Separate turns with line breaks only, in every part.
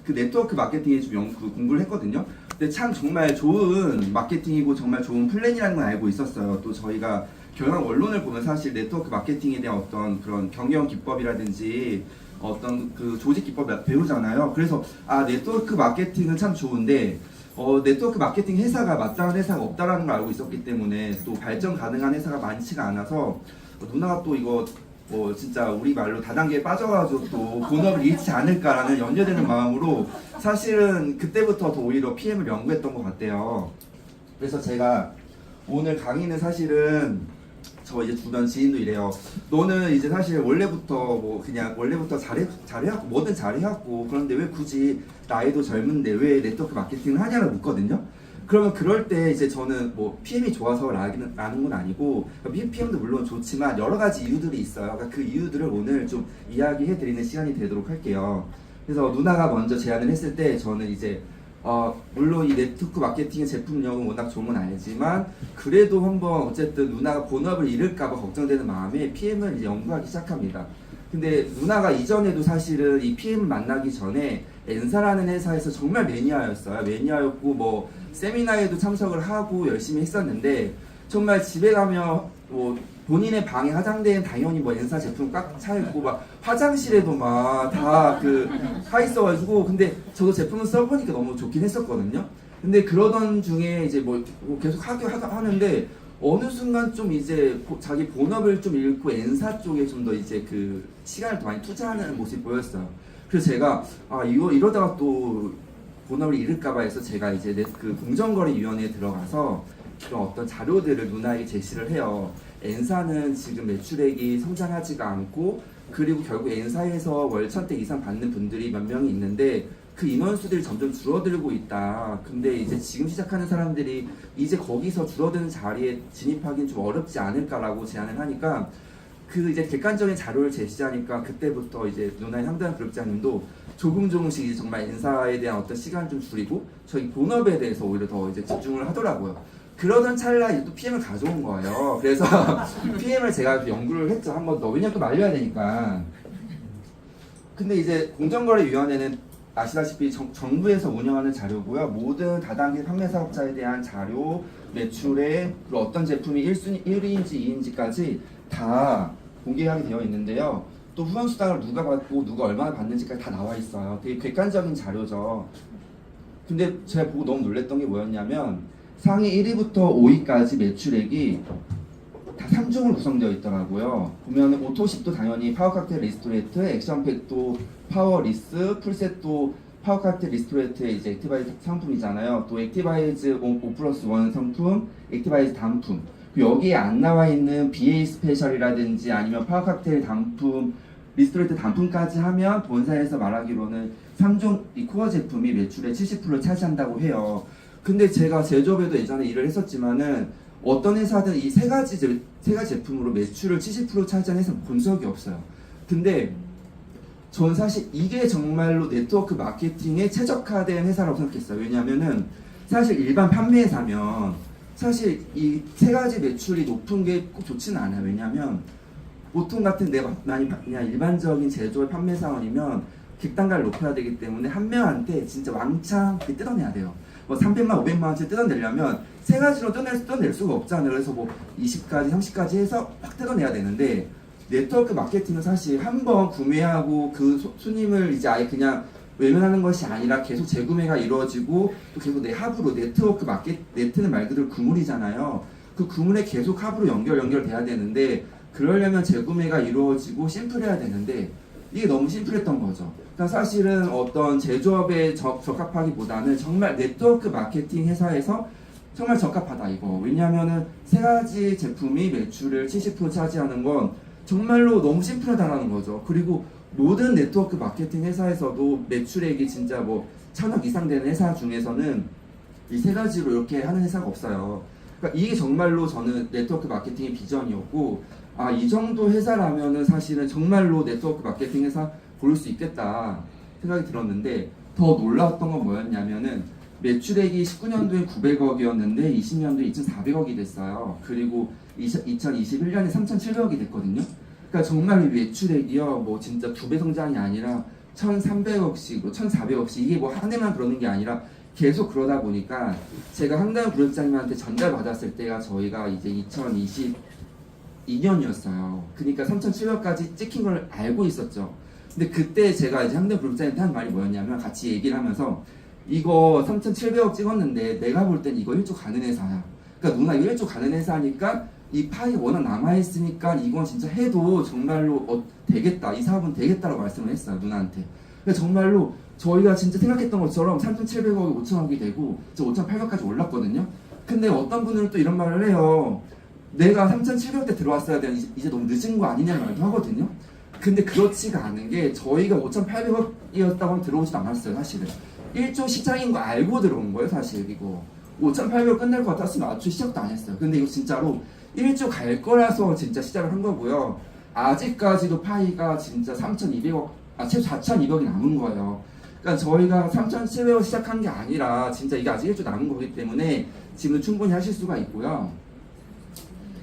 그 네트워크 마케팅에 좀 공부를 했거든요. 근데 참 정말 좋은 마케팅이고 정말 좋은 플랜이라는 건 알고 있었어요. 또 저희가 경영 원론을 보면 사실 네트워크 마케팅에 대한 어떤 그런 경영 기법이라든지 어떤 그 조직 기법 배우잖아요. 그래서 네트워크 마케팅은 참 좋은데 네트워크 마케팅 회사가 마땅한 회사가 없다라는 걸 알고 있었기 때문에 또 발전 가능한 회사가 많지가 않아서 누나가 또 이거 진짜 우리 말로 다단계에 빠져가지고 또 본업을 잃지 않을까라는 염려되는 마음으로 사실은 그때부터 더 오히려 PM을 연구했던 것 같아요. 그래서 제가 오늘 강의는 사실은 저 이제 주변 지인도 이래요. 너는 이제 사실 원래부터 그냥 원래부터 잘해왔고 뭐든 잘해왔고 그런데 왜 굳이 나이도 젊은데 왜 네트워크 마케팅을 하냐고 묻거든요. 그러면 그럴 때 이제 저는 PM이 좋아서라는 건 아니고 PM도 물론 좋지만 여러 가지 이유들이 있어요. 그러니까 그 이유들을 오늘 좀 이야기해 드리는 시간이 되도록 할게요. 그래서 누나가 먼저 제안을 했을 때 저는 이제 물론 이 네트워크 마케팅의 제품력은 워낙 좋은 건 알지만 그래도 한번 어쨌든 누나가 본업을 잃을까봐 걱정되는 마음에 PM을 이제 연구하기 시작합니다. 근데 누나가 이전에도 사실은 이 PM을 만나기 전에 엔사라는 회사에서 정말 매니아였어요. 매니아였고 세미나에도 참석을 하고 열심히 했었는데 정말 집에 가면 본인의 방에 화장대엔 당연히 엔사 제품 꽉 차있고 화장실에도 다 가 있어가지고 근데 저도 제품을 써보니까 너무 좋긴 했었거든요. 근데 그러던 중에 이제 계속 하는데 어느 순간 좀 이제 자기 본업을 좀 잃고 엔사 쪽에 좀 더 이제 그 시간을 더 많이 투자하는 모습이 보였어요. 그래서 제가 이러다가 또 본업을 잃을까봐 해서 제가 이제 그 공정거래위원회에 들어가서 그런 어떤 자료들을 누나에게 제시를 해요. 엔사는 지금 매출액이 성장하지가 않고 그리고 결국 엔사에서 월 1,000대 이상 받는 분들이 몇 명이 있는데 그 인원수들이 점점 줄어들고 있다. 근데 이제 지금 시작하는 사람들이 이제 거기서 줄어드는 자리에 진입하기는 좀 어렵지 않을까라고 제안을 하니까 그 이제 객관적인 자료를 제시하니까 그때부터 이제 누나의 상담 그룹장님도 조금씩 이제 정말 엔사에 대한 어떤 시간을 좀 줄이고 저희 본업에 대해서 오히려 더 이제 집중을 하더라고요. 그러던 찰나에 또 PM을 가져온 거예요. 그래서 PM을 제가 연구를 했죠. 한 번 더. 왜냐면 또 말려야 되니까. 근데 이제 공정거래위원회는 아시다시피 정부에서 운영하는 자료고요. 모든 다단계 판매 사업자에 대한 자료, 매출에 그리고 어떤 제품이 1위인지 2위인지까지 다 공개하게 되어 있는데요. 또 후원 수당을 누가 받고 누가 얼마나 받는지까지 다 나와 있어요. 되게 객관적인 자료죠. 근데 제가 보고 너무 놀랬던 게 뭐였냐면 상위 1위부터 5위까지 매출액이 다 3중으로 구성되어 있더라고요. 보면 오토십도 당연히 파워칵테일 리스토레이트, 액션팩도 파워리스, 풀셋도 파워칵테일 리스토레이트의 이제 액티바이즈 상품이잖아요. 또 액티바이즈 5+1 상품, 액티바이즈 단품. 여기에 안 나와 있는 BA 스페셜이라든지 아니면 파워칵테일 단품, 리스토레이트 단품까지 하면 본사에서 말하기로는 3종 이 코어 제품이 매출의 70%를 차지한다고 해요. 근데 제가 제조업에도 예전에 일을 했었지만은 어떤 회사든 이 세 가지 제품으로 매출을 70% 차지한 회사 본 적이 없어요. 근데 저는 사실 이게 정말로 네트워크 마케팅에 최적화된 회사라고 생각했어요. 왜냐면은 사실 일반 판매사면 사실 이 세 가지 매출이 높은 게 꼭 좋지는 않아요. 왜냐면 보통 같은 그냥 일반적인 제조업 판매사원이면 객단가를 높여야 되기 때문에 한 명한테 진짜 왕창 뜯어내야 돼요. 300만, 500만 원치 뜯어내려면 세 가지로 뜯어낼 수가 없잖아요. 그래서 20가지, 30가지 해서 확 뜯어내야 되는데 네트워크 마케팅은 사실 한번 구매하고 그 손님을 이제 아예 그냥 외면하는 것이 아니라 계속 재구매가 이루어지고 또 계속 내 합으로 네트는 말 그대로 그물이잖아요. 그 그물에 계속 합으로 연결돼야 되는데 그러려면 재구매가 이루어지고 심플해야 되는데 이게 너무 심플했던 거죠. 그러니까 사실은 어떤 제조업에 적합하기보다는 정말 네트워크 마케팅 회사에서 정말 적합하다 이거. 왜냐하면은 세 가지 제품이 매출을 70% 차지하는 건 정말로 너무 심플하다라는 거죠. 그리고 모든 네트워크 마케팅 회사에서도 매출액이 진짜 1,000억 이상 되는 회사 중에서는 이 세 가지로 이렇게 하는 회사가 없어요. 그러니까 이게 정말로 저는 네트워크 마케팅의 비전이었고 이 정도 회사라면은 사실은 정말로 네트워크 마케팅 회사 고를 수 있겠다 생각이 들었는데 더 놀라웠던 건 뭐였냐면은 매출액이 19년도에 900억이었는데 20년도에 2,400억이 됐어요. 그리고 2021년에 3,700억이 됐거든요. 그러니까 정말 매출액이요 진짜 2배 성장이 아니라 1,300억씩, 1,400억씩 이게 뭐 한 해만 그러는 게 아니라 계속 그러다 보니까 제가 황다현 부장님한테 전달받았을 때가 저희가 이제 2022년이었어요. 그러니까 3,700억까지 찍힌 걸 알고 있었죠. 근데 그때 제가 이제 황다현 부장님한테 한 말이 뭐였냐면 같이 얘기를 하면서 이거 3,700억 찍었는데 내가 볼 땐 이거 1조 가는 회사야. 그러니까 누나 이거 1조 가는 회사니까 이 파이 워낙 남아있으니까 이건 진짜 해도 정말로 되겠다. 이 사업은 되겠다라고 말씀을 했어요. 누나한테. 근데 정말로 저희가 진짜 생각했던 것처럼 3,700억이 5,000억이 되고 5,800억까지 올랐거든요. 근데 어떤 분들은 또 이런 말을 해요. 내가 3,700억대 들어왔어야 되는 이제 너무 늦은 거 아니냐는 말도 하거든요. 근데 그렇지가 않은 게 저희가 5,800억이었다고 하면 들어오지도 않았어요. 사실은 1조 시작인 거 알고 들어온 거예요. 사실 이거 5,800억 끝날 것 같았으면 아주 시작도 안 했어요. 근데 이거 진짜로 1조 갈 거라서 진짜 시작을 한 거고요. 아직까지도 파이가 진짜 3,200억, 최소 4,200억이 남은 거예요. 그러니까 저희가 3,700억 시작한 게 아니라 진짜 이게 아직 1조 남은 거기 때문에 지금 충분히 하실 수가 있고요.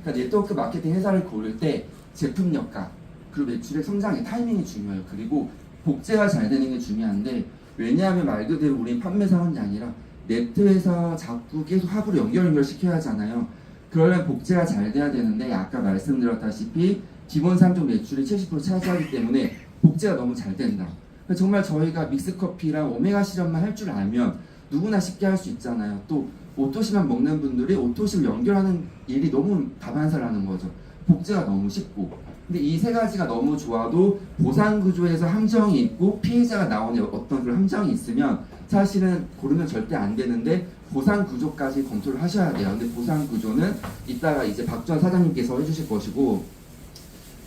그러니까 네트워크 마케팅 회사를 고를 때 제품력과 그리고 매출의 성장의 타이밍이 중요해요. 그리고 복제가 잘 되는 게 중요한데 왜냐하면 말 그대로 우린 판매사원이 아니라 네트에서 자꾸 계속 합으로 연결시켜야 하잖아요. 그러려면 복제가 잘 돼야 되는데 아까 말씀드렸다시피 기본 상품 매출이 70% 차지하기 때문에 복제가 너무 잘 된다. 정말 저희가 믹스커피랑 오메가 시럽만 할 줄 알면 누구나 쉽게 할 수 있잖아요. 또 오토시만 먹는 분들이 오토시를 연결하는 일이 너무 다반사라는 거죠. 복제가 너무 쉽고. 근데 이 세 가지가 너무 좋아도 보상 구조에서 함정이 있고 피해자가 나오는 어떤 그런 함정이 있으면 사실은 고르면 절대 안 되는데 보상 구조까지 검토를 하셔야 돼요. 근데 보상 구조는 이따가 이제 박주환 사장님께서 해주실 것이고,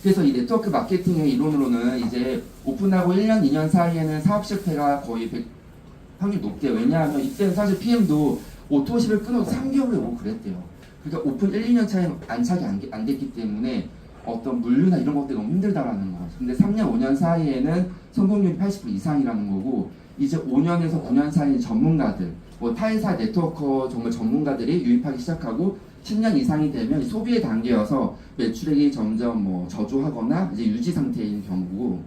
그래서 이 네트워크 마케팅의 이론으로는 이제 오픈하고 1년, 2년 사이에는 사업 실패가 거의 확률 높대요. 왜냐하면 이때는 사실 PM도 오토십을 끊어서 3개월에 오고 그랬대요. 그러니까 오픈 1, 2년 차에 안착이 안 됐기 때문에 어떤 물류나 이런 것들이 너무 힘들다라는 거죠. 근데 3년, 5년 사이에는 성공률이 80% 이상이라는 거고, 이제 5년에서 9년 사이 전문가들, 뭐 타회사 네트워커 정말 전문가들이 유입하기 시작하고 10년 이상이 되면 소비의 단계여서 매출액이 점점 뭐 저조하거나 이제 유지 상태인 경우고,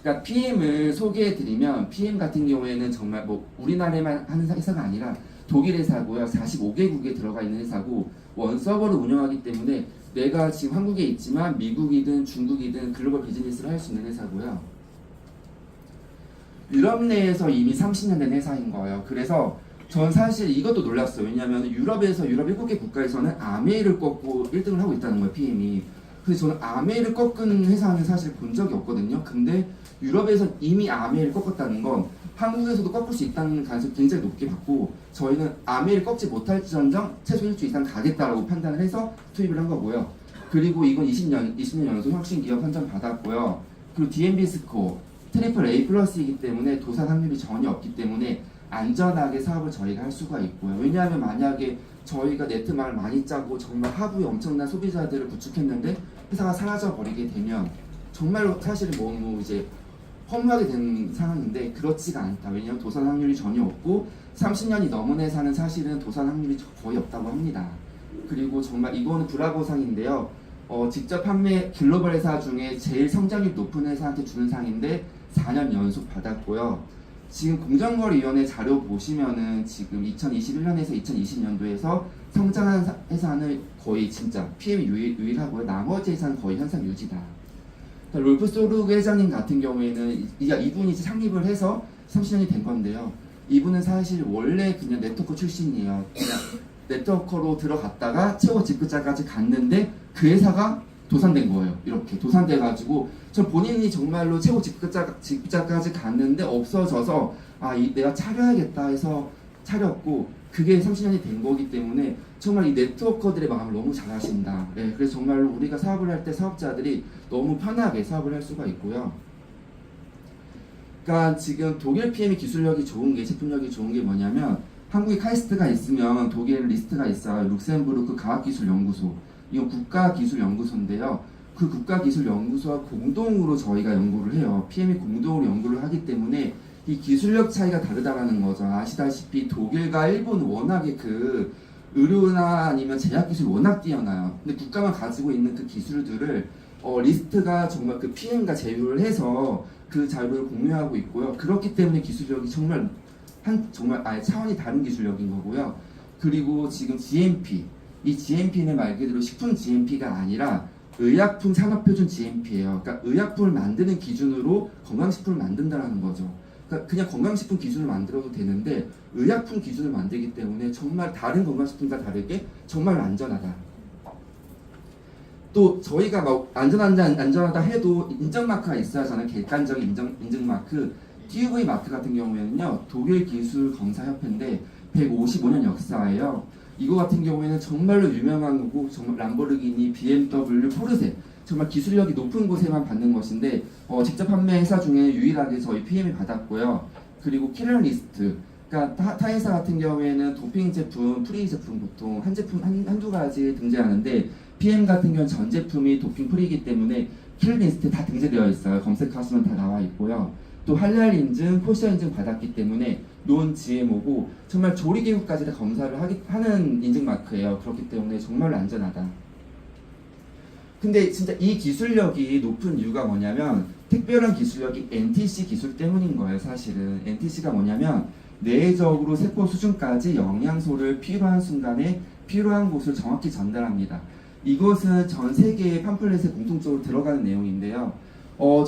그러니까 PM을 소개해드리면 PM 같은 경우에는 정말 뭐 우리나라에만 하는 회사가 아니라 독일 회사고요. 45개국에 들어가 있는 회사고 원 서버를 운영하기 때문에 내가 지금 한국에 있지만 미국이든 중국이든 글로벌 비즈니스를 할 수 있는 회사고요. 유럽 내에서 이미 30년 된 회사인 거예요. 그래서 전 사실 이것도 놀랐어요. 왜냐하면 유럽에서 유럽 7개 국가에서는 아메이를 꺾고 1등을 하고 있다는 거예요. PM이. 그래서 저는 아메이를 꺾은 회사는 사실 본 적이 없거든요. 근데 유럽에서 이미 아메이를 꺾었다는 건 한국에서도 꺾을 수 있다는 가능성이 굉장히 높게 봤고, 저희는 아메이를 꺾지 못할지언정 최소 1주 이상 가겠다라고 판단을 해서 투입을 한 거고요. 그리고 이건 20년 연속 혁신 기업 선정 받았고요. 그리고 DNB 스코어 트리플 A 플러스이기 때문에 도산 확률이 전혀 없기 때문에 안전하게 사업을 저희가 할 수가 있고요. 왜냐하면 만약에 저희가 네트망을 많이 짜고 정말 하부에 엄청난 소비자들을 구축했는데 회사가 사라져 버리게 되면 정말로 사실은 너무 이제 허무하게 된 상황인데 그렇지가 않다. 왜냐하면 도산 확률이 전혀 없고 30년이 넘은 회사는 사실은 도산 확률이 거의 없다고 합니다. 그리고 정말 이거는 브라보상인데요. 직접 판매 글로벌 회사 중에 제일 성장률 높은 회사한테 주는 상인데 4년 연속 받았고요. 지금 공정거래위원회 자료 보시면은 지금 2021년에서 2020년도에서 성장한 회사는 거의 진짜 PM이 유일하고요. 나머지 회사는 거의 현상 유지다. 그러니까 롤프 소르그 회장님 같은 경우에는 이분이 이제 창립을 해서 30년이 된 건데요. 이분은 사실 원래 그냥 네트워커 출신이에요. 그냥 네트워커로 들어갔다가 최고 직급자까지 갔는데 그 회사가 도산된 거예요. 이렇게 도산돼가지고 저 본인이 정말로 최고 직급자까지 갔는데 없어져서 내가 차려야겠다 해서 차렸고 그게 30년이 된 거기 때문에 정말 이 네트워커들의 마음을 너무 잘 아신다. 네, 그래서 정말로 우리가 사업을 할 때 사업자들이 너무 편하게 사업을 할 수가 있고요. 그러니까 지금 독일 PM이 기술력이 좋은 게 제품력이 좋은 게 뭐냐면 한국에 카이스트가 있으면 독일 리스트가 있어요. 룩셈부르크 과학기술연구소. 이건 국가기술연구소인데요. 그 국가기술연구소와 공동으로 저희가 연구를 해요. PM이 공동으로 연구를 하기 때문에 이 기술력 차이가 다르다라는 거죠. 아시다시피 독일과 일본은 워낙에 그 의료나 아니면 제약기술이 워낙 뛰어나요. 근데 국가만 가지고 있는 그 기술들을 리스트가 정말 그 PM과 제휴를 해서
그 자료를 공유하고 있고요. 그렇기 때문에 기술력이 정말 아예 차원이 다른 기술력인 거고요. 그리고 지금 GMP, 이 GMP는 말 그대로 식품 GMP가 아니라 의약품 산업표준 GMP예요. 그러니까 의약품을 만드는 기준으로 건강식품을 만든다는 거죠. 그러니까 그냥 건강식품 기준을 만들어도 되는데 의약품 기준을 만들기 때문에 정말 다른 건강식품과 다르게 정말 안전하다. 또 저희가 막 안전하다 해도 인증 마크가 있어야 하잖아요. 객관적인 인증 마크. TUV 마크 같은 경우에는요, 독일 기술 검사 협회인데 155년 역사예요. 이거 같은 경우에는 정말로 유명한 거고, 정말 람보르기니, BMW, 포르쉐 정말 기술력이 높은 곳에만 받는 것인데 직접 판매 회사 중에 유일하게 저희 PM이 받았고요. 그리고 킬러리스트, 그러니까 타 회사 같은 경우에는 도핑 제품, 프리 제품 보통 한두 가지 등재하는데 PM 같은 경우는 전 제품이 도핑 프리이기 때문에 킬러리스트에 다 등재되어 있어요. 검색하시면 다 나와 있고요. 또 할랄 인증, 코시아 인증 받았기 때문에 논 GMO고 정말 조리기구까지 다 검사를 하는 인증 마크예요. 그렇기 때문에 정말 안전하다. 근데 진짜 이 기술력이 높은 이유가 뭐냐면 특별한 기술력이 NTC 기술 때문인 거예요. 사실은 NTC가 뭐냐면 내적으로 세포 수준까지 영양소를 필요한 순간에 필요한 곳을 정확히 전달합니다. 이것은 전 세계의 팜플렛에 공통적으로 들어가는 내용인데요.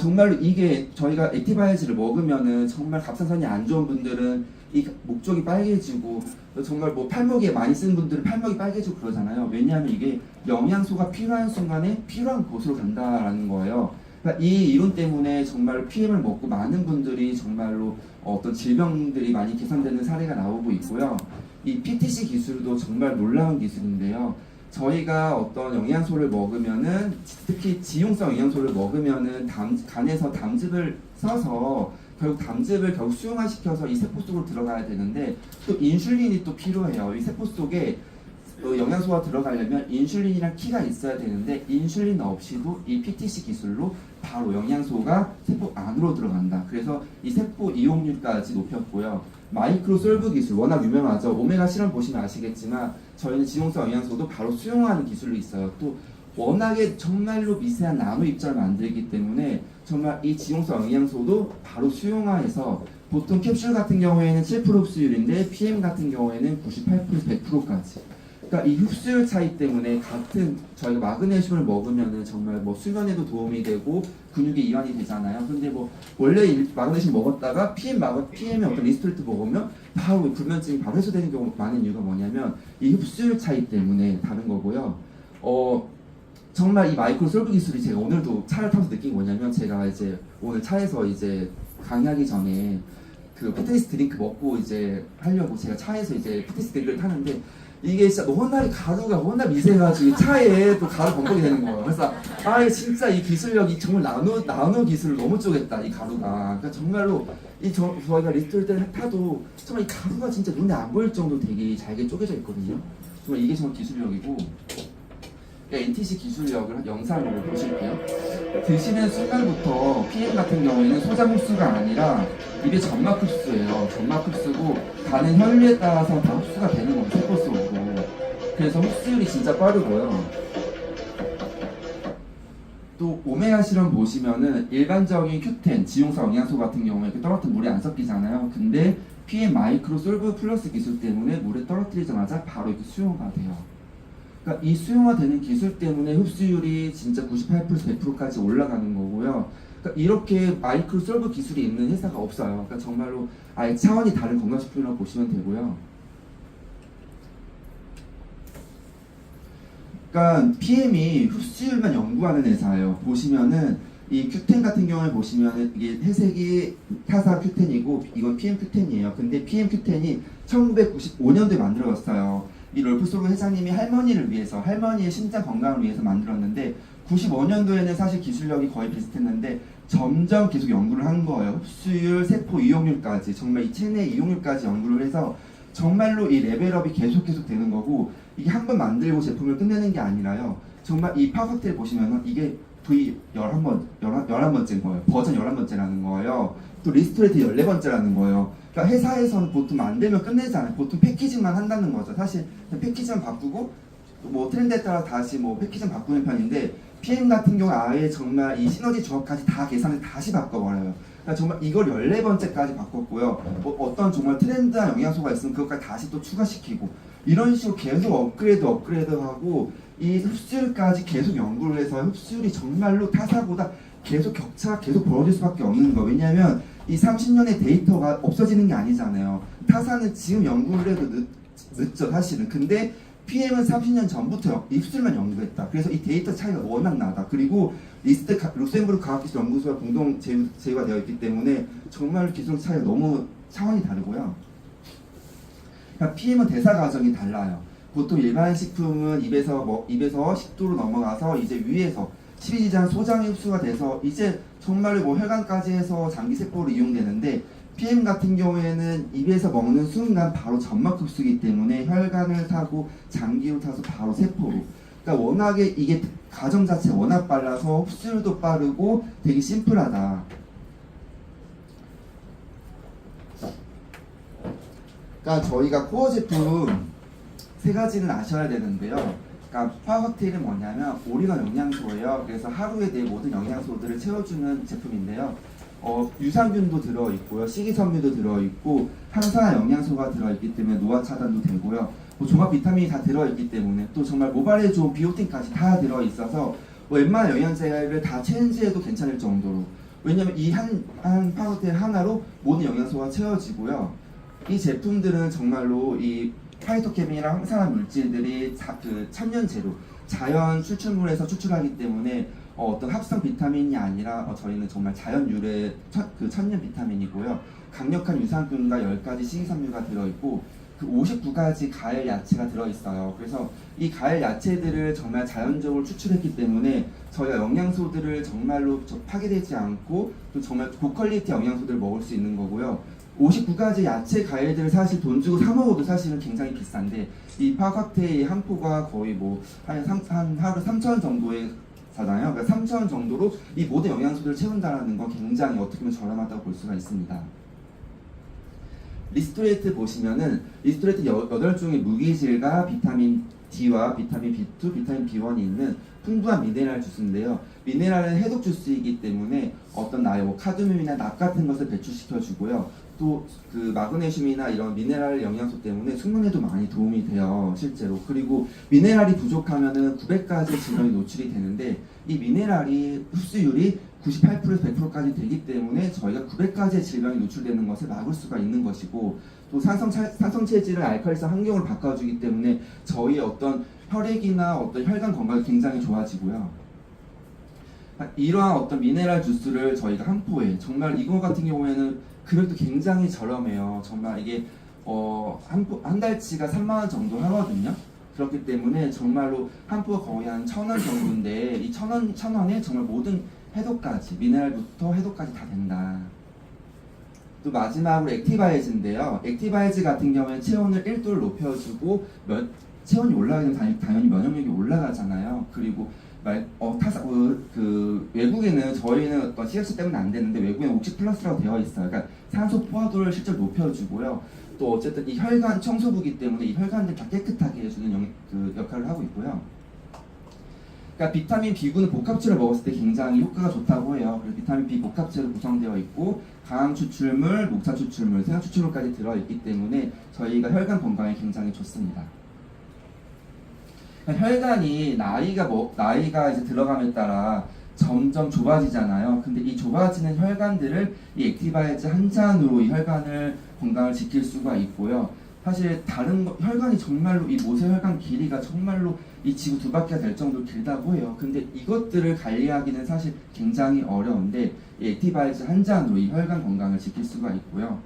정말로 이게 저희가 액티바이즈를 먹으면은 정말 갑상선이 안 좋은 분들은 이 목쪽이 빨개지고 정말 뭐 팔목에 많이 쓴 분들은 팔목이 빨개지고 그러잖아요. 왜냐하면 이게 영양소가 필요한 순간에 필요한 곳으로 간다라는 거예요. 그러니까 이 이론 때문에 정말 PM을 먹고 많은 분들이 정말로 어떤 질병들이 많이 개선되는 사례가 나오고 있고요. 이 PTC 기술도 정말 놀라운 기술인데요. 저희가 어떤 영양소를 먹으면은 특히 지용성 영양소를 먹으면은 간에서 담즙을 써서 결국 담즙을 수용화시켜서 이 세포 속으로 들어가야 되는데 또 인슐린이 또 필요해요. 이 세포 속에 영양소가 들어가려면 인슐린이랑 키가 있어야 되는데 인슐린 없이도 이 PTC 기술로 바로 영양소가 세포 안으로 들어간다. 그래서 이 세포 이용률까지 높였고요. 마이크로 솔브 기술 워낙 유명하죠. 오메가 실험 보시면 아시겠지만 저희는 지용성 영양소도 바로 수용하는 기술이 있어요. 또 워낙에 정말로 미세한 나노 입자를 만들기 때문에 정말 이 지용성 영양소도 바로 수용화해서 보통 캡슐 같은 경우에는 7% 흡수율인데 PM 같은 경우에는 98% 100%까지. 그러니까 이 흡수율 차이 때문에 같은 저희가 마그네슘을 먹으면은 정말 뭐 수면에도 도움이 되고 근육에 이완이 되잖아요. 근데 뭐 원래 마그네슘 먹었다가 PM의 어떤 리스토레트 먹으면 바로 불면증이 바로 해소되는 경우 많은 이유가 뭐냐면 이 흡수율 차이 때문에 다른 거고요. 정말 이 마이크로 솔브 기술이 제가 오늘도 차를 타면서 느낀 게 뭐냐면 제가 이제 오늘 차에서 이제 강의하기 전에 그 피트니스 드링크 먹고 이제 하려고 제가 차에서 이제 피트니스 드링크를 타는데 이게 진짜 워낙 가루가 워낙 미세해가지고 차에 또 가루 범벅이 되는 거예요. 그래서 이게 진짜 이 기술력이 정말 나노 기술을 너무 쪼갰다 이 가루가. 그러니까 정말로 저희가 리스토레이트를 타도 정말 이 가루가 진짜 눈에 안 보일 정도로 되게 잘게 쪼개져 있거든요. 정말 이게 정말 기술력이고. NTC 기술력을 영상으로 보실게요. 드시는 순간부터 PM 같은 경우에는 소장 흡수가 아니라 입에 점막 흡수예요. 점막 흡수고 가는 혈류에 따라서 다 흡수가 되는 거예요. 세포 속으로. 그래서 흡수율이 진짜 빠르고요. 또 오메가 실험 보시면은 일반적인 Q10 지용성 영양소 같은 경우에 떨어뜨린 물에 안 섞이잖아요. 근데 PM 마이크로 솔브 플러스 기술 때문에 물에 떨어뜨리자마자 바로 이렇게 수용가 돼요. 그러니까 이 수용화되는 기술 때문에 흡수율이 진짜 98% 100%까지 올라가는 거고요. 그러니까 이렇게 마이크로 솔브 기술이 있는 회사가 없어요. 그러니까 정말로 아예 차원이 다른 건강식품이라고 보시면 되고요. 그러니까 PM이 흡수율만 연구하는 회사예요. 보시면은 이 Q10 같은 경우에 보시면은 이게 회색이 타사 Q10이고 이건 PM Q10이에요. 근데 PM Q10이 1995년도에 만들어졌어요. 이 롤프 소그 회장님이 할머니를 위해서, 할머니의 심장 건강을 위해서 만들었는데 95년도에는 사실 기술력이 거의 비슷했는데 점점 계속 연구를 한 거예요. 흡수율, 세포 이용률까지, 정말 이 체내 이용률까지 연구를 해서 정말로 이 레벨업이 계속 되는 거고, 이게 한 번 만들고 제품을 끝내는 게 아니라요. 정말 이 파워 칵테일 보시면은 이게 V 11번째인 거예요. 버전 11번째라는 거예요. 또 리스토레이트 14번째라는 거예요. 그러니까 회사에서는 보통 안 되면 끝내지 않아요. 보통 패키징만 한다는 거죠. 사실 패키징만 바꾸고 뭐 트렌드에 따라 다시 뭐 패키징 바꾸는 편인데 PM 같은 경우 아예 정말 이 시너지 조합까지 다 계산을 다시 바꿔버려요.
그러니까 정말 이걸 14번째까지 바꿨고요. 뭐 어떤 정말 트렌드한 영양소가 있으면 그것까지 다시 또 추가시키고 이런 식으로 계속 업그레이드하고 이 흡수율까지 계속 연구를 해서 흡수율이 정말로 타사보다 계속 격차가 계속 벌어질 수밖에 없는 거. 왜냐하면 이 30년의 데이터가 없어지는 게 아니잖아요. 타사는 지금 연구를 해도 늦죠 사실은. 근데 PM은 30년 전부터 입술만 연구했다. 그래서 이 데이터 차이가 워낙 나다. 그리고 룩셈부르크 과학기술 연구소와 공동 제휴가 되어 있기 때문에 정말 기술 차이가 너무 차원이 다르고요. 그러니까 PM은 대사 과정이 달라요. 보통 일반 식품은 입에서 식도로 넘어가서 이제 위에서 십이지장 소장에 흡수가 돼서 이제 정말로 뭐 혈관까지 해서 장기 세포로 이용되는데 PM 같은 경우에는 입에서 먹는 순간 바로 점막 흡수이기 때문에 혈관을 타고 장기로 타서 바로 세포로. 그러니까 워낙에 이게 과정 자체가 워낙 빨라서 흡수율도 빠르고 되게 심플하다. 그러니까 저희가 코어 제품 세 가지는 아셔야 되는데요. 그러니까 파워칵테일은 뭐냐면 올인원 영양소예요. 그래서 하루에 내 모든 영양소들을 채워주는 제품인데요. 유산균도 들어있고요, 식이섬유도 들어있고 항산화 영양소가 들어있기 때문에 노화 차단도 되고요. 뭐 종합 비타민이 다 들어있기 때문에 또 정말 모발에 좋은 비오틴까지 다 들어있어서 뭐 웬만한 영양제를 다 체인지해도 괜찮을 정도로. 왜냐면 이 한 파워칵테일 하나로 모든 영양소가 채워지고요. 이 제품들은 정말로 이 파이토케민이랑 항산화 물질들이 그 천연제로 자연 추출물에서 추출하기 때문에 어떤 합성 비타민이 아니라 저희는 정말 자연 유래 그 천연 비타민이고요. 강력한 유산균과 10가지 식이섬유가 들어있고 그 59가지 가열 야채가 들어있어요. 그래서 이 가열 야채들을 정말 자연적으로 추출했기 때문에 저희가 영양소들을 정말로 파괴되지 않고 또 정말 고퀄리티 영양소들을 먹을 수 있는 거고요. 59가지 야채 과일들을 사실 돈 주고 사 먹어도 사실은 굉장히 비싼데 이 파워칵테일 한 포가 거의 뭐 한 하루 3,000원 정도의 잖아요. 그러니까 3,000원 정도로 이 모든 영양소들을 채운다는 건 굉장히 어떻게 보면 저렴하다고 볼 수가 있습니다. 리스토레이트 보시면은 리스토레이트 8종의 무기질과 비타민 D와 비타민 B2, 비타민 B1이 있는 풍부한 미네랄 주스인데요. 미네랄은 해독 주스이기 때문에 어떤 뭐 카드뮴이나 납 같은 것을 배출시켜 주고요. 또 그 마그네슘이나 이런 미네랄 영양소 때문에 숙면에도 많이 도움이 돼요, 실제로. 그리고 미네랄이 부족하면은 900가지 질병이 노출이 되는데 이 미네랄이 흡수율이 98%에서 100%까지 되기 때문에 저희가 900가지의 질병이 노출되는 것을 막을 수가 있는 것이고, 또 산성 체질을 알칼리성 환경으로 바꿔주기 때문에 저희의 어떤 혈액이나 어떤 혈관 건강이 굉장히 좋아지고요. 이러한 어떤 미네랄 주스를 저희가 한 포에, 정말 이거 같은 경우에는 금액도 굉장히 저렴해요. 정말 이게 한 달치가 3만원 정도 하거든요. 그렇기 때문에 정말로 한 포가 거의 한 1,000원 정도인데 이 1,000원에 정말 모든 해독까지, 미네랄부터 해독까지 다 된다. 또 마지막으로 액티바이즈인데요. 액티바이즈 같은 경우에는 체온을 1도를 높여주고 체온이 올라가게 되면 당연히 면역력이 올라가잖아요. 그리고 외국에는 저희는 어떤 CFC 때문에 안 되는데 외국에는 옥시 플러스라고 되어 있어요. 그러니까 산소 포화도를 실제로 높여주고요. 또 어쨌든 이 혈관 청소부기 때문에 이 혈관들 다 깨끗하게 해주는 역할을 하고 있고요. 그러니까 비타민 B군은 복합체를 먹었을 때 굉장히 효과가 좋다고 해요. 그래서 비타민 B 복합체로 구성되어 있고 강황 추출물, 목차 추출물, 생화 추출물까지 들어있기 때문에 저희가 혈관 건강에 굉장히 좋습니다. 혈관이 나이가 이제 들어감에 따라 점점 좁아지잖아요. 근데 이 좁아지는 혈관들을 이 액티바이즈 한 잔으로 이 혈관을 건강을 지킬 수가 있고요. 사실 혈관이 정말로 이 모세혈관 길이가 정말로 이 지구 2바퀴가 될 정도로 길다고 해요. 근데 이것들을 관리하기는 사실 굉장히 어려운데 이 액티바이즈 한 잔으로 이 혈관 건강을 지킬 수가 있고요.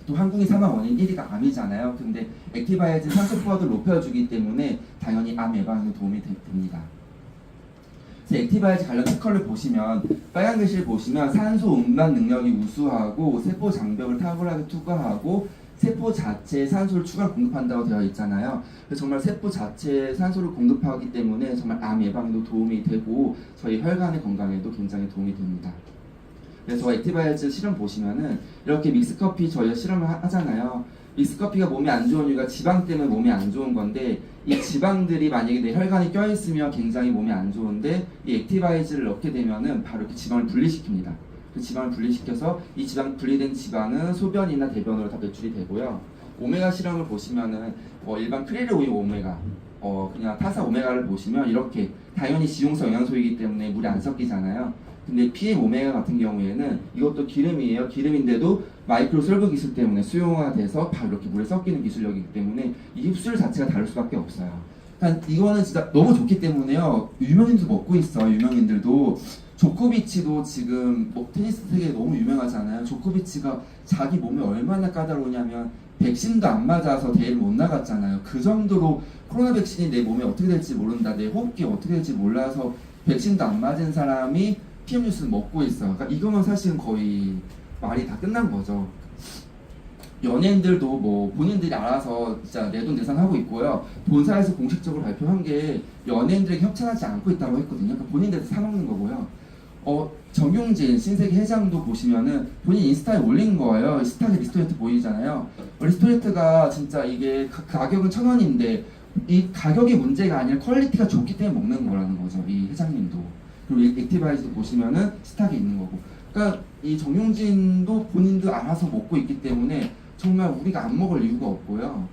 또 한국인 사망 원인 1위가 암이잖아요. 근데 액티바이즈 산소 포화도를 높여주기 때문에 당연히 암 예방에 도움이 됩니다. 그래서 액티바이즈 관련 특허를 보시면 빨간 글씨를 보시면 산소 운반 능력이 우수하고 세포 장벽을 탁월하게 투과하고 세포 자체에 산소를 추가 공급한다고 되어 있잖아요. 그래서 정말 세포 자체에 산소를 공급하기 때문에 정말 암 예방에도 도움이 되고 저희 혈관의 건강에도 굉장히 도움이 됩니다. 그래서 액티바이즈 실험 보시면은 이렇게 믹스커피 저희가 실험을 하잖아요. 믹스커피가 몸에 안 좋은 이유가 지방 때문에 몸에 안 좋은 건데 이 지방들이 만약에 내 혈관에 껴있으면 굉장히 몸에 안 좋은데 이 액티바이즈를 넣게 되면은 바로 이렇게 지방을 분리시킵니다.
그 지방을 분리시켜서 이 지방 분리된 지방은 소변이나 대변으로 다 배출이 되고요. 오메가 실험을 보시면은 일반 크릴의 오일 오메가 그냥 타사 오메가를 보시면 이렇게 당연히 지용성 영양소이기 때문에 물에 안 섞이잖아요. 근데 PM 오메가 같은 경우에는 이것도 기름이에요. 기름인데도 마이크로 솔브 기술 때문에 수용화가 돼서 바로 이렇게 물에 섞이는 기술력이기 때문에 이 흡수율 자체가 다를 수밖에 없어요. 그러니까 이거는 진짜 너무 좋기 때문에요. 유명인도 먹고 있어요. 유명인들도 조코비치도 지금 테니스 세계에 너무 유명하잖아요. 조코비치가 자기 몸에 얼마나 까다로우냐면 백신도 안 맞아서 대회를 못 나갔잖아요. 그 정도로 코로나 백신이 내 몸에 어떻게 될지 모른다, 내 호흡기 어떻게 될지 몰라서 백신도 안 맞은 사람이 PM 뉴스를 먹고 있어요. 그러니까 이거는 사실은 거의 말이 다 끝난 거죠. 연예인들도 뭐 본인들이 알아서 진짜 내돈내산 하고 있고요. 본사에서 공식적으로 발표한 게 연예인들에게 협찬하지 않고 있다고 했거든요. 그러니까 본인들도 사 먹는 거고요. 정용진 신세계 회장도 보시면은 본인 인스타에 올린 거예요. 스타게 리스토레트 보이잖아요. 리스토레트가 진짜 이게 가격은 1,000원인데 이 가격이 문제가 아니라 퀄리티가 좋기 때문에 먹는 거라는 거죠. 이 회장님도. 그리고 액티바이즈도 보시면은 스탁에 있는 거고. 그러니까 이 정용진도 본인도 알아서 먹고 있기 때문에 정말 우리가 안 먹을 이유가 없고요.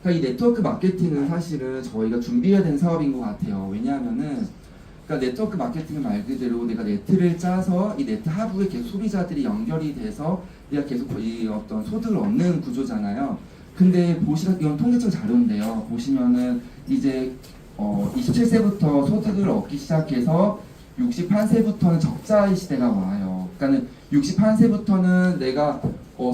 그러니까 이 네트워크 마케팅은 사실은 저희가 준비해야 되는 사업인 것 같아요. 왜냐하면은 그러니까 네트워크 마케팅은 말 그대로 내가 네트를 짜서 이 네트 하부에 계속 소비자들이 연결이 돼서 내가 계속 이 어떤 소득을 얻는 구조잖아요. 근데 보시면 이건 통계청 자료인데요. 보시면은 이제 27세부터 소득을 얻기 시작해서 61세부터는 적자의 시대가 와요. 그러니까는 61세부터는 내가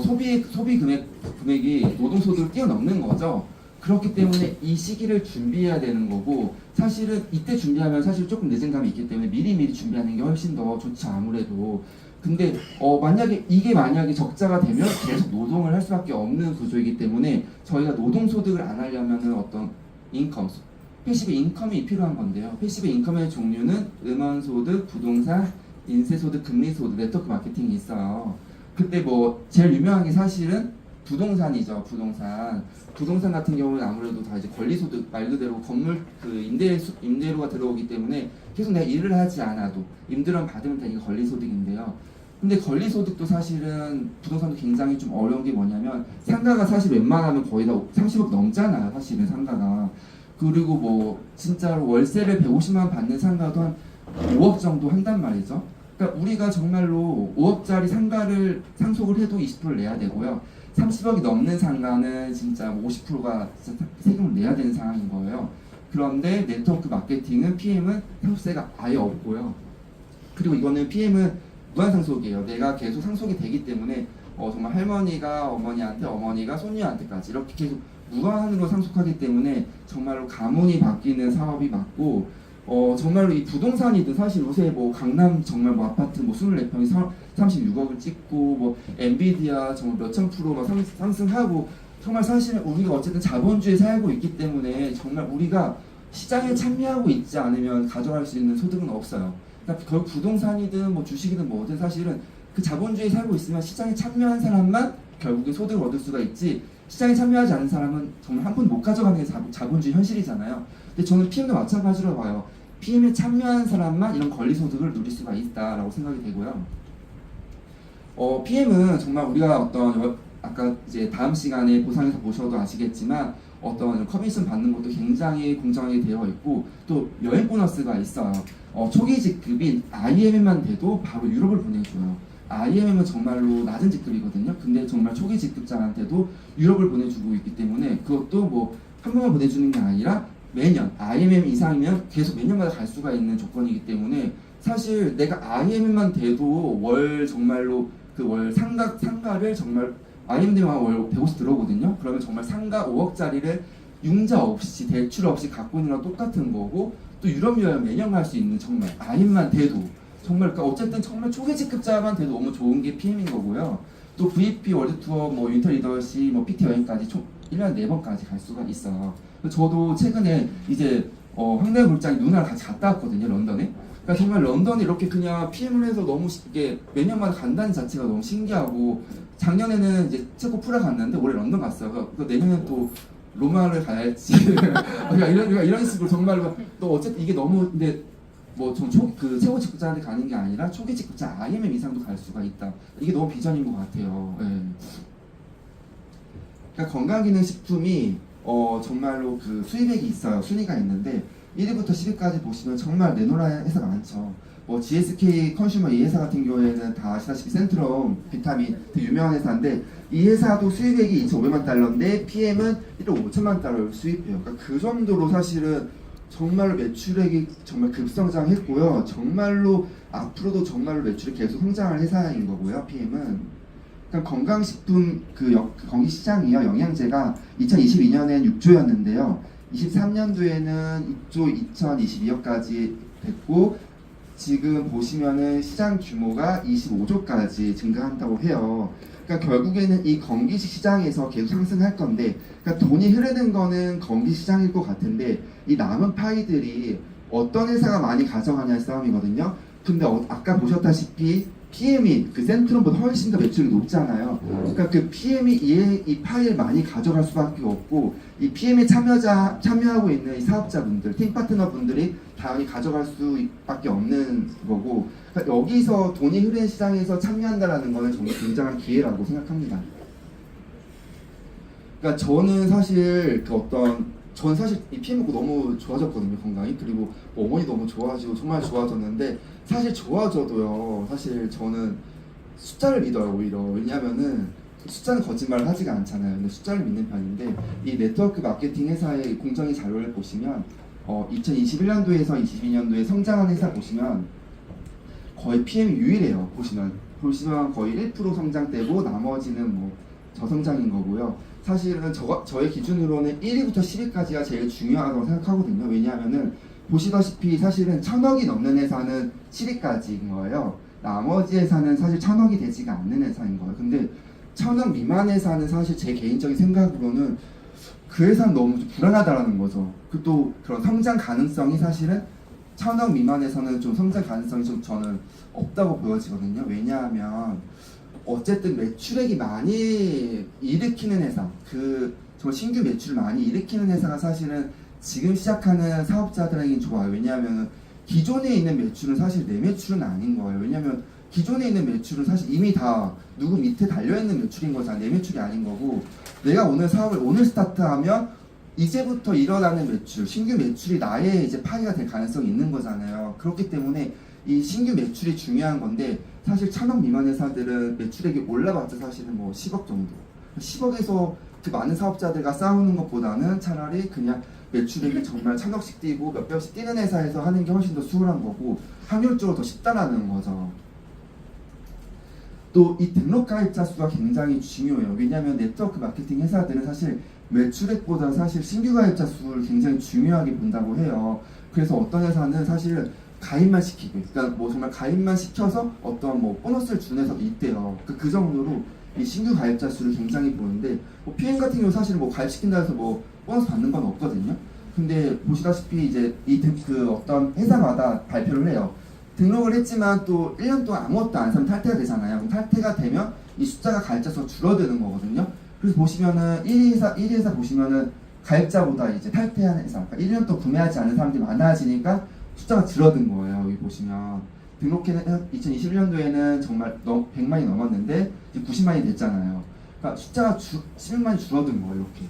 소비 금액이 노동소득을 뛰어넘는 거죠. 그렇기 때문에 이 시기를 준비해야 되는 거고, 사실은 이때 준비하면 사실 조금 늦은 감이 있기 때문에 미리미리 준비하는 게 훨씬 더 좋죠, 아무래도. 근데 만약에 적자가 되면 계속 노동을 할 수밖에 없는 구조이기 때문에 저희가 노동소득을 안 하려면은 어떤 인컴, 패시브 인컴이 필요한 건데요. 패시브 인컴의 종류는 음원소득, 부동산, 인쇄소득, 금리소득, 네트워크 마케팅이 있어요. 그때 제일 유명한 게 사실은 부동산이죠. 부동산 같은 경우는 아무래도 다 이제 권리소득, 말 그대로 건물 임대료가 들어오기 때문에 계속 내가 일을 하지 않아도 임대료만 받으면 되니까 권리소득인데요. 근데 권리소득도 사실은 부동산도 굉장히 좀 어려운 게 뭐냐면 상가가 사실 웬만하면 거의 다 30억 넘잖아요. 사실은 상가가. 그리고 진짜로 월세를 150만 원 받는 상가도 한 5억 정도 한단 말이죠. 그러니까 우리가 정말로 5억짜리 상가를 상속을 해도 20%를 내야 되고요. 30억이 넘는 상가는 진짜 50%가 세금을 내야 되는 상황인 거예요. 그런데 네트워크 마케팅은 PM은 상속세가 아예 없고요. 그리고 이거는 PM은 무한상속이에요. 내가 계속 상속이 되기 때문에 정말 할머니가 어머니한테, 어머니가 손녀한테까지 이렇게 계속 무한으로 상속하기 때문에 정말로 가문이 바뀌는 사업이 맞고, 정말로 이 부동산이든 사실 요새 강남 정말 아파트 24평이 36억을 찍고 엔비디아 정말 몇천 프로 상승하고, 정말 사실은 우리가 어쨌든 자본주의에 살고 있기 때문에 정말 우리가 시장에 참여하고 있지 않으면 가져갈 수 있는 소득은 없어요. 그러니까 결국 부동산이든 주식이든 뭐든 사실은 그 자본주의에 살고 있으면 시장에 참여한 사람만 결국에 소득을 얻을 수가 있지, 시장에 참여하지 않은 사람은 정말 한 푼 못 가져가는 게 자본주의 현실이잖아요. 근데 저는 PM도 마찬가지로 봐요. PM에 참여한 사람만 이런 권리소득을 누릴 수가 있다라고 생각이 되고요. PM은 정말 우리가 아까 이제 다음 시간에 보상에서 보셔도 아시겠지만 어떤 커미션 받는 것도 굉장히 공정하게 되어 있고, 또 여행 보너스가 있어요. 초기 직급인 IMM만 돼도 바로 유럽을 보내줘요. IMM은 정말로 낮은 직급이거든요. 근데 정말 초기 직급자한테도 유럽을 보내주고 있기 때문에 그것도 한 번만 보내주는 게 아니라 매년 IMM 이상이면 계속 몇 년마다 갈 수가 있는 조건이기 때문에 사실 내가 IMM만 돼도 월 정말로 그 월 상가를 정말 IMM 되면 월 150 들어오거든요. 그러면 정말 상가 5억짜리를 융자 없이 대출 없이 갖고 있는 거랑 똑같은 거고, 또 유럽 여행 매년 갈 수 있는 정말 IM만 돼도 정말 그러니까 어쨌든 정말 초기 직급자만 돼도 너무 좋은 게 PM인 거고요. 또 VP 월드 투어 윈터 리더십 PT 여행까지 총 1년에 4번까지 갈 수가 있어요. 저도 최근에 이제 황대 물장이 누나랑 같이 갔다 왔거든요, 런던에. 그러니까 정말 런던에 이렇게 그냥 PM을 해서 너무 이게 매년마다 간다는 자체가 너무 신기하고, 작년에는 이제 체코 프라 갔는데 올해 런던 갔어요. 그 내년에 또 로마를 가야 할지 그러니까 이런 식으로 정말로 또 어쨌든 이게 너무 근데 뭐좀그 최고 직급자한테 가는 게 아니라 초기 직급자 IMM 이상도 갈 수가 있다. 이게 너무 비전인 것 같아요. 예. 그러니까 건강기능식품이 정말로 그 수입액이 있어요. 순위가 있는데 1위부터 10위까지 보시면 정말 내놓으라 회사가 많죠. 뭐 GSK 컨슈머 이 회사 같은 경우에는 다 아시다시피 센트럼 비타민 되게 유명한 회사인데 이 회사도 수입액이 2,500만 달러인데 PM은 1억 5천만 달러를 수입해요. 그러니까 그 정도로 사실은 정말로 매출액이 정말 급성장했고요. 정말로 앞으로도 정말로 매출이 계속 성장할 회사인 거고요. PM은. 그러니까 건강식품 거기 시장이요. 영양제가 2022년엔 6조였는데요. 23년도에는 6조 2,022억까지 됐고 지금 보시면은 시장 규모가 25조까지 증가한다고 해요. 그러니까 결국에는 이 건기식 시장에서 계속 상승할 건데, 그러니까 돈이 흐르는 거는 건기 시장일 것 같은데 이 남은 파이들이 어떤 회사가 많이 가져가냐의 싸움이거든요. 근데 아까 보셨다시피 PM이 그 센트럼보다 훨씬 더 매출이 높잖아요. 그러니까 그 PM이 이 파이를 많이 가져갈 수밖에 없고 이 PM에 참여하고 있는 이 사업자분들, 팀 파트너 분들이 당연히 가져갈 수밖에 없는 거고, 그러니까 여기서 돈이 흐르는 시장에서 참여한다라는 거는 정말 굉장한 기회라고 생각합니다. 그러니까 저는 사실 저는 사실 이 PM 먹고 너무 좋아졌거든요, 건강이. 그리고 어머니 너무 좋아지고 정말 좋아졌는데 사실 좋아져도요, 사실 저는 숫자를 믿어요, 오히려. 왜냐하면은 숫자는 거짓말을 하지가 않잖아요. 근데 숫자를 믿는 편인데 이 네트워크 마케팅 회사의 공정위 자료를 보시면 2021년도에서 22년도에 성장한 회사 보시면 거의 PM이 유일해요. 보시면 거의 1% 성장대고 나머지는 뭐 저성장인 거고요. 사실은 저의 기준으로는 1위부터 10위까지가 제일 중요하다고 생각하거든요. 왜냐하면은 보시다시피 사실은 1,000억이 넘는 회사는 7위까지인 거예요. 나머지 회사는 사실 1,000억이 되지가 않는 회사인 거예요. 근데 1,000억 미만 회사는 사실 제 개인적인 생각으로는 그 회사는 너무 좀 불안하다라는 거죠. 또 그런 성장 가능성이 사실은 1,000억 미만에서는 좀 성장 가능성이 좀 저는 없다고 보여지거든요. 왜냐하면 어쨌든 매출액이 많이 일으키는 회사, 정말 신규 매출을 많이 일으키는 회사가 사실은 지금 시작하는 사업자들에게 좋아요. 왜냐하면 기존에 있는 매출은 사실 내 매출은 아닌 거예요. 왜냐하면 기존에 있는 매출은 사실 이미 다 누구 밑에 달려있는 매출인 거잖아. 내 매출이 아닌 거고, 내가 오늘 사업을 오늘 스타트하면 이제부터 일어나는 매출, 신규 매출이 나의 이제 파이가 될 가능성이 있는 거잖아요. 그렇기 때문에 이 신규 매출이 중요한 건데, 사실 1,000억 미만 회사들은 매출액이 올라봤자 사실은 뭐 10억 정도. 10억에서 그 많은 사업자들과 싸우는 것보다는 차라리 그냥 매출액이 정말 1,000억씩 뛰고 몇 배씩 뛰는 회사에서 하는 게 훨씬 더 수월한 거고 확률적으로 더 쉽다라는 거죠. 또 이 등록 가입자 수가 굉장히 중요해요. 왜냐하면 네트워크 마케팅 회사들은 사실 매출액보다 사실 신규 가입자 수를 굉장히 중요하게 본다고 해요. 그래서 어떤 회사는 사실 가입만 시키고, 그러니까 뭐 정말 가입만 시켜서 어떤 뭐 보너스를 주는 회사도 있대요. 그 정도로 이 신규 가입자 수를 굉장히 보는데, PM 같은 경우 사실 뭐 가입시킨다 해서 뭐 보너스 받는 건 없거든요. 근데 보시다시피 이제 어떤 회사마다 발표를 해요. 등록을 했지만 또 1년 동안 아무것도 안 사면 탈퇴가 되잖아요. 그럼 탈퇴가 되면 이 숫자가 가입자 수가 줄어드는 거거든요. 그래서 보시면은 1위 회사 보시면은 가입자보다 이제 탈퇴하는 회사, 그러니까 1년 동안 구매하지 않는 사람들이 많아지니까 숫자가 줄어든 거예요. 여기 보시면 등록해는 2021년도에는 정말 100만이 넘었는데 이제 90만이 됐잖아요. 그러니까 숫자가 10만이 줄어든 거예요. 이렇게.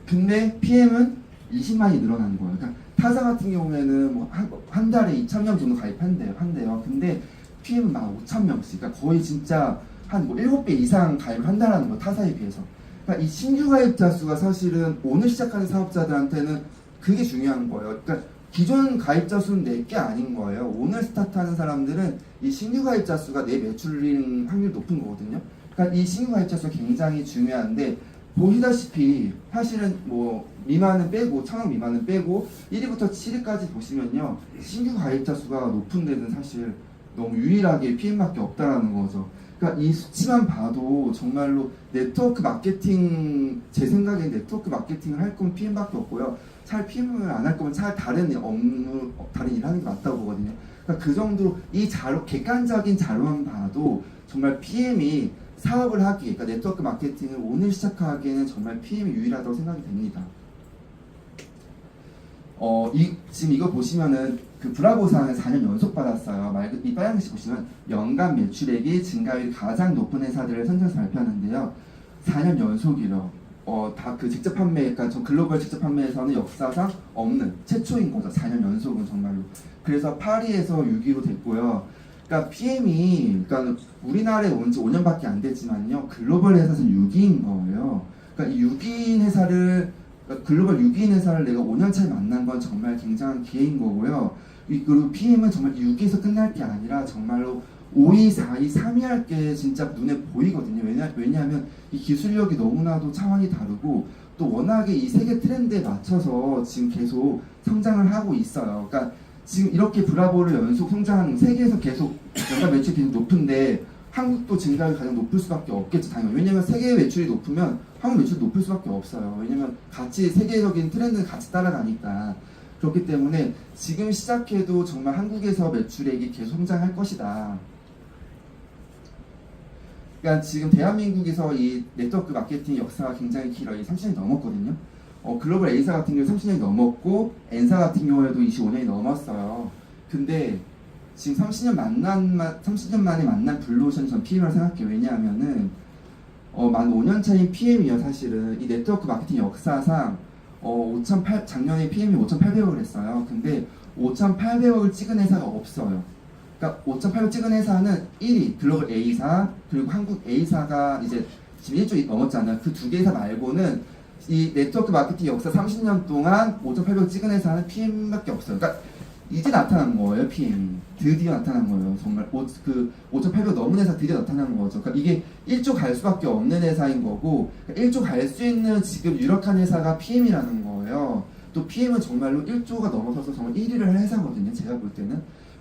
근데 PM은 20만이 늘어난 거예요. 그러니까 타사 같은 경우에는 뭐 한 달에 2,000명 정도 가입한대요. 근데 PM은 막 5,000명씩. 그러니까 거의 진짜 한 뭐 7배 이상 가입을 한다라는 거, 타사에 비해서. 그러니까 이 신규 가입자 수가 사실은 오늘 시작하는 사업자들한테는 그게 중요한 거예요. 그러니까 기존 가입자 수는 내게 아닌 거예요. 오늘 스타트하는 사람들은 이 신규 가입자 수가 내 매출인 확률이 높은 거거든요. 그러니까 이 신규 가입자 수가 굉장히 중요한데, 보시다시피 사실은 뭐 미만은 빼고 1,000억 미만은 빼고 1위부터 7위까지 보시면요, 신규 가입자 수가 높은 데는 사실 너무 유일하게 PM밖에 없다라는 거죠. 그러니까 이 수치만 봐도 정말로 네트워크 마케팅, 제 생각엔 네트워크 마케팅을 할 거면 PM밖에 없고요. 차라리 PM을 안 할 거면 차라리 다른 일 하는 게 맞다고 보거든요. 그러니까 그 정도로 이 객관적인 자료만 봐도 정말 PM이 사업을 하기에, 그러니까 네트워크 마케팅을 오늘 시작하기에는 정말 PM이 유일하다고 생각이 됩니다. 지금 이거 보시면은 그 브라보상을 4년 연속 받았어요. 이 빨간 글씨 보시면 연간 매출액이 증가율이 가장 높은 회사들을 선정해서 발표하는데요. 4년 연속이요. 다 그 직접 판매, 그러니까 저 글로벌 직접 판매에서는 역사상 없는 최초인 거죠. 4년 연속은 정말로. 그래서 8위에서 6위로 됐고요. 그러니까 PM이, 그러니까 우리나라에 온 지 5년밖에 안 됐지만요. 글로벌 회사에서는 6위인 거예요. 그러니까 이 6위인 회사를, 그러니까 글로벌 6위인 회사를 내가 5년 차에 만난 건 정말 굉장한 기회인 거고요. 그리고 PM은 정말 6위에서 끝날 게 아니라 정말로 5위, 4위, 3위 할 게 진짜 눈에 보이거든요. 왜냐하면 이 기술력이 너무나도 차원이 다르고 또 워낙에 이 세계 트렌드에 맞춰서 지금 계속 성장을 하고 있어요. 그러니까 지금 이렇게 브라보를 연속 성장하는 세계에서 계속 연간 매출이 계속 높은데 한국도 증가율이 가장 높을 수밖에 없겠죠, 당연히. 왜냐면 세계 매출이 높으면 한국 매출도 높을 수밖에 없어요. 왜냐면 같이 세계적인 트렌드를 같이 따라가니까. 그렇기 때문에 지금 시작해도 정말 한국에서 매출액이 계속 성장할 것이다. 그러니까 지금 대한민국에서 이 네트워크 마케팅 역사가 굉장히 길어요. 30년이 넘었거든요. 글로벌 A사 같은 경우 30년이 넘었고 N사 같은 경우에도 25년이 넘었어요. 근데 지금 30년 만에 만난 블루오션이 전 PM이라고 생각해요. 왜냐하면은 만 5년 차인 PM이요. 사실은 이 네트워크 마케팅 역사상 작년에 PM이 5,800억을 했어요. 근데 5,800억을 찍은 회사가 없어요. 그러니까 5,800억 찍은 회사는 1위 글로벌 A사 그리고 한국 A사가 이제 지금 1조 넘었잖아요. 그 두 개 회사 말고는 이 네트워크 마케팅 역사 30년 동안 5,800억 찍은 회사는 PM밖에 없어요. 그러니까 이제 나타난 거예요. PM이 드디어 나타난 거예요. 정말 5,800억 넘은 회사 드디어 나타난 거죠. 그러니까 이게 1조 갈 수밖에 없는 회사인 거고 1조 갈 수 있는 지금 유력한 회사가 PM이라는 거예요. 또 PM은 정말로 1조가 넘어서서 정말 1위를 할 회사거든요. 제가 볼 때는.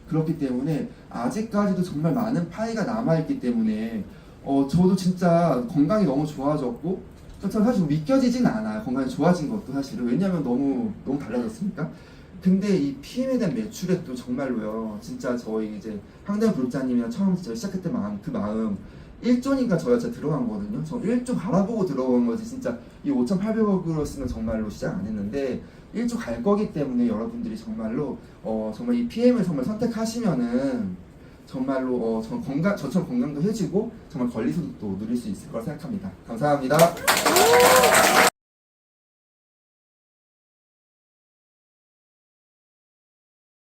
그렇기 때문에 아직까지도 정말 많은 파이가 남아있기 때문에 저도 진짜 건강이 너무 좋아졌고 저는 사실 믿겨지진 않아요. 건강이 좋아진 것도 사실은. 왜냐면 너무 달라졌으니까. 근데 이 PM에 대한 매출액도 정말로요. 진짜 저희 이제 황대현 구독자님이랑 처음 진짜 시작했을 때 그 마음 1조니까 저희가 진짜 들어간 거거든요. 저 1조 바라보고 들어간 거지. 진짜 이 5,800억으로 쓰면 정말로 시작 안 했는데 1조 갈 거기 때문에 여러분들이 정말로 정말 이 PM을 정말 선택하시면은 정말로 저처럼 건강도 해지고 정말 권리소득도 누릴 수 있을 거라 생각합니다. 감사합니다.